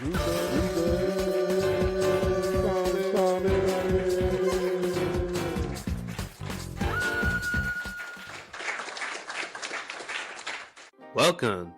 Welcome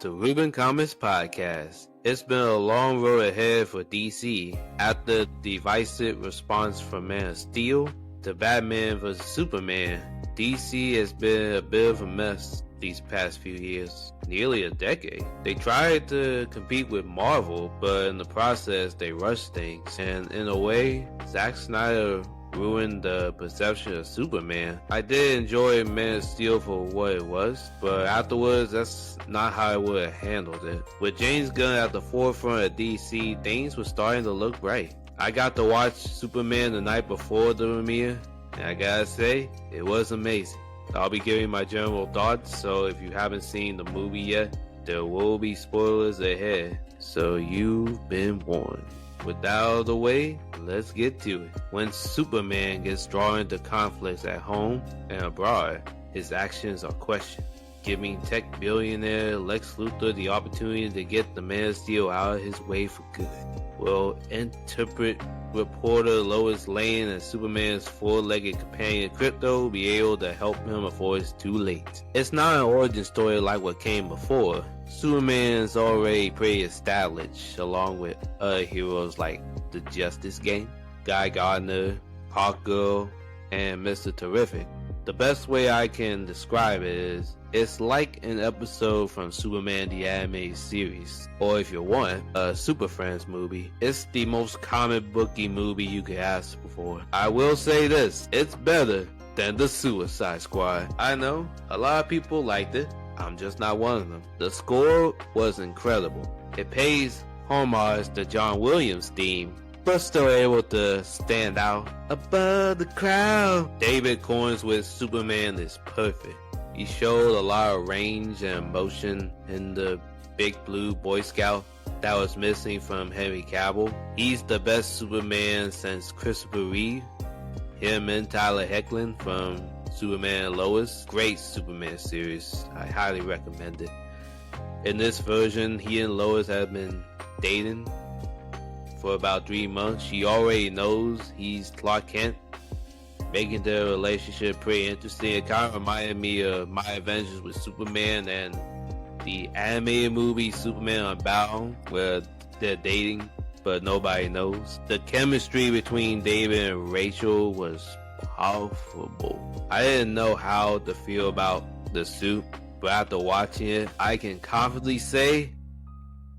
to Ruben Comics Podcast. It's been a long road ahead for DC after the divisive response from Man of Steel to Batman vs. Superman. DC has been a bit of a mess these past few years, nearly a decade. They tried to compete with Marvel, but in the process they rushed things, and in a way, Zack Snyder ruined the perception of Superman. I did enjoy Man of Steel for what it was, but afterwards, that's not how I would have handled it. With James Gunn at the forefront of DC, things were starting to look bright. I got to watch Superman the night before the premiere, and I gotta say, it was amazing. I'll be giving my general thoughts, so if you haven't seen the movie yet, there will be spoilers ahead, so you've been warned. With that out of the way, let's get to it. When Superman gets drawn into conflicts at home and abroad, his actions are questioned, giving tech billionaire Lex Luthor the opportunity to get the Man of Steel out of his way for good. Will interpret reporter Lois Lane and Superman's four-legged companion Krypto be able to help him before it's too late? It's not an origin story like what came before. Superman's already pretty established, along with other heroes like the Justice Gang, Guy Gardner, Hawkgirl, and Mr. Terrific. The best way I can describe it is, it's like an episode from Superman the Animated Series, or if you want, a Super Friends movie. It's the most comic booky movie you could ask for. I will say this, it's better than the Suicide Squad. I know, a lot of people liked it. I'm just not one of them. The score was incredible. It pays homage to John Williams' theme, but still able to stand out above the crowd. David Corenswet's Superman is perfect. He showed a lot of range and emotion in the big blue Boy Scout that was missing from Henry Cavill. He's the best Superman since Christopher Reeve. Him and Tyler Hoechlin from Superman and Lois. Great Superman series. I highly recommend it. In this version, he and Lois have been dating for about 3 months. She already knows he's Clark Kent, making their relationship pretty interesting. It kind of reminded me of My Adventures with Superman and the animated movie Superman Unbound, where they're dating but nobody knows. The chemistry between David and Rachel was powerful. I didn't know how to feel about the suit, but after watching it, I can confidently say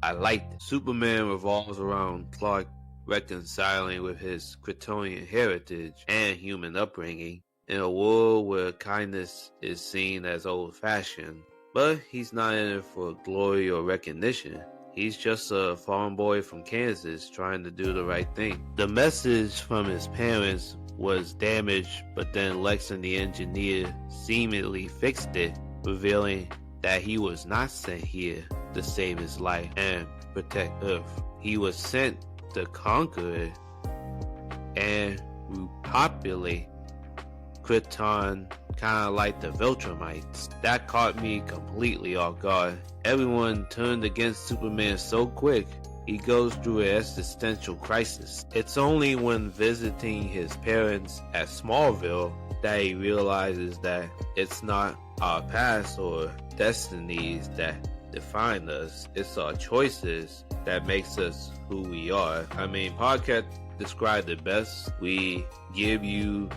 I liked it. Superman revolves around Clark reconciling with his Kryptonian heritage and human upbringing in a world where kindness is seen as old-fashioned. But he's not in it for glory or recognition. He's just a farm boy from Kansas trying to do the right thing. The message from his parents was damaged, but then Lex and the engineer seemingly fixed it, revealing that he was not sent here to save his life and protect Earth. He was sent to conquer it and repopulate Krypton, kind of like the Viltrumites. That caught me completely off guard. Everyone turned against Superman so quick. He goes through an existential crisis. It's only when visiting his parents at Smallville that he realizes that it's not our past or destinies that define us. It's our choices that makes us who we are. I mean, Podcast described it best. We give you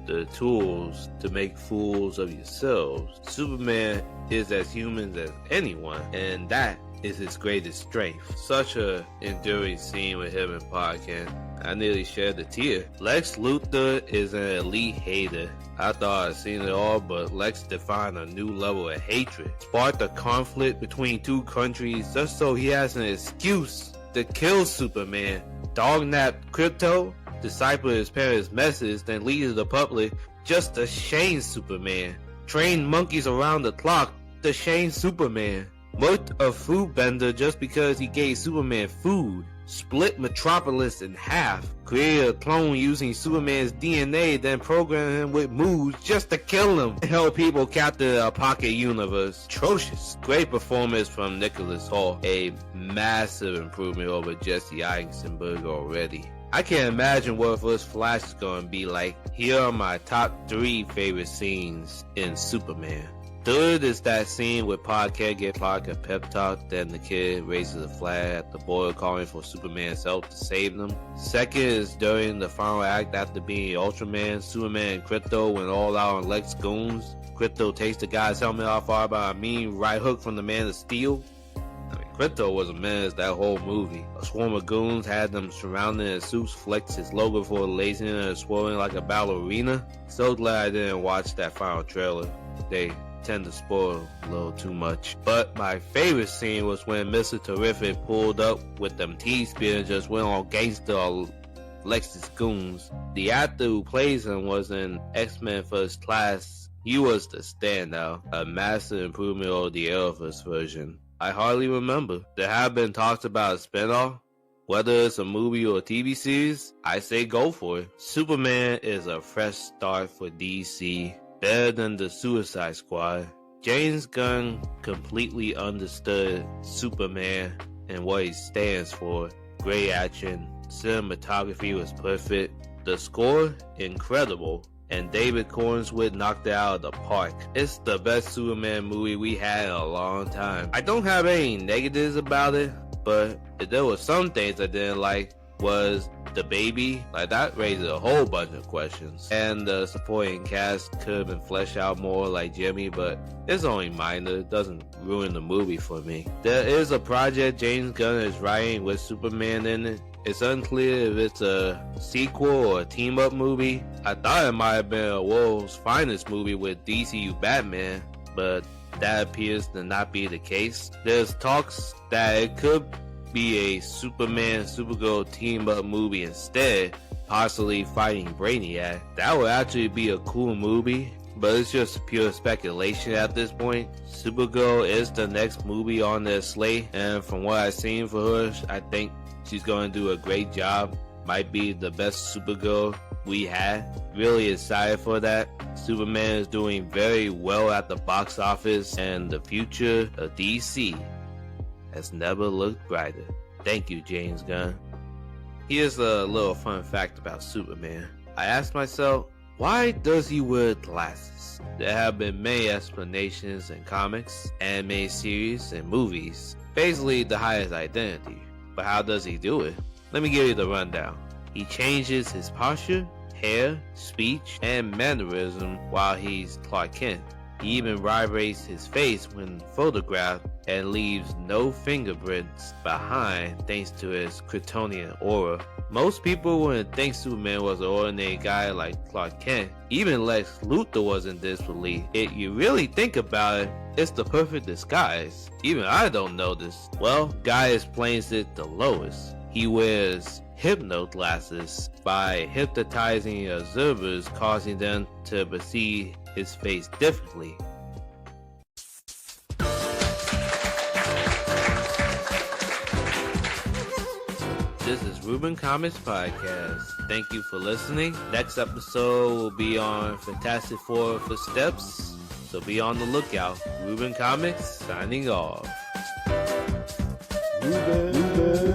the tools to make fools of yourselves. Superman is as human as anyone, and that is his greatest strength. Such a enduring scene with him in Podcast. I nearly shed a tear. Lex Luthor is an elite hater. I thought I'd seen it all, but Lex defined a new level of hatred. Sparked a conflict between two countries just so he has an excuse to kill Superman. Dog-napped Krypto, decipher his parents' message, then lead to the public just to shame Superman. Trained monkeys around the clock to shame Superman. Murked a food vendor just because he gave Superman food. split Metropolis in half, created a clone using Superman's DNA, then programmed him with moves just to kill him, and help people capture a pocket universe. Atrocious. Great performance from Nicholas Hoult, a massive improvement over Jesse Eisenberg already. I can't imagine what first Flash is going to be like. Here are my top 3 favorite scenes in Superman. Third is that scene where Parker gives Clark a pep talk, then the kid raises a flag at the boy calling for Superman's help to save them. Second is during the final act after being Ultraman, Superman and Krypto went all out on Lex goons. Krypto takes the guy's helmet off followed by a mean right hook from the Man of Steel. Krypto was a menace that whole movie. A swarm of goons had them surrounded in suits, flexed his logo for laziness and swirling like a ballerina. So glad I didn't watch that final trailer. They tend to spoil a little too much. But my favorite scene was when Mr. Terrific pulled up with them T-Spears and just went on gangster on Lex's goons. The actor who plays him was in X-Men First Class. He was the standout, a massive improvement over the Arrowverse version. I hardly remember. There have been talks about a spinoff. Whether it's a movie or a TV series, I say go for it. Superman is a fresh start for DC. Better than the Suicide Squad. James Gunn completely understood Superman and what he stands for. Great action. Cinematography was perfect. The score, incredible. And David Corenswet knocked it out of the park. It's the best Superman movie we had in a long time. I don't have any negatives about it, but if there were some things I didn't like was the baby. Like, that raises a whole bunch of questions. And the supporting cast could have been fleshed out more like Jimmy, but it's only minor. It doesn't ruin the movie for me. There is a project James Gunn is writing with Superman in it. It's unclear if it's a sequel or a team-up movie. I thought it might have been a world's finest movie with DCU Batman, but that appears to not be the case. There's talks that it could be a Superman-Supergirl team-up movie instead, possibly fighting Brainiac. That would actually be a cool movie, but it's just pure speculation at this point. Supergirl is the next movie on their slate, and from what I've seen for her, I think she's going to do a great job. Might be the best Supergirl we had. Really excited for that. Superman is doing very well at the box office, and the future of DC has never looked brighter. Thank you, James Gunn. Here's a little fun fact about Superman. I asked myself, why does he wear glasses? There have been many explanations in comics, anime series, and movies. Basically to hide his identity. But how does he do it? Let me give you the rundown. He changes his posture, hair, speech, and mannerism while he's Clark Kent. He even vibrates his face when photographed and leaves no fingerprints behind thanks to his Kryptonian aura. Most people wouldn't think Superman was an ordinary guy like Clark Kent. Even Lex Luthor wasn't this belief. If you really think about it, it's the perfect disguise. Even I don't know this. Well, Guy explains it to Lois. He wears hypno glasses by hypnotizing observers, causing them to perceive his face differently. This is Ruben Comics Podcast. Thank you for listening. Next episode will be on Fantastic Four Footsteps, so be on the lookout. Ruben Comics signing off. Ruben.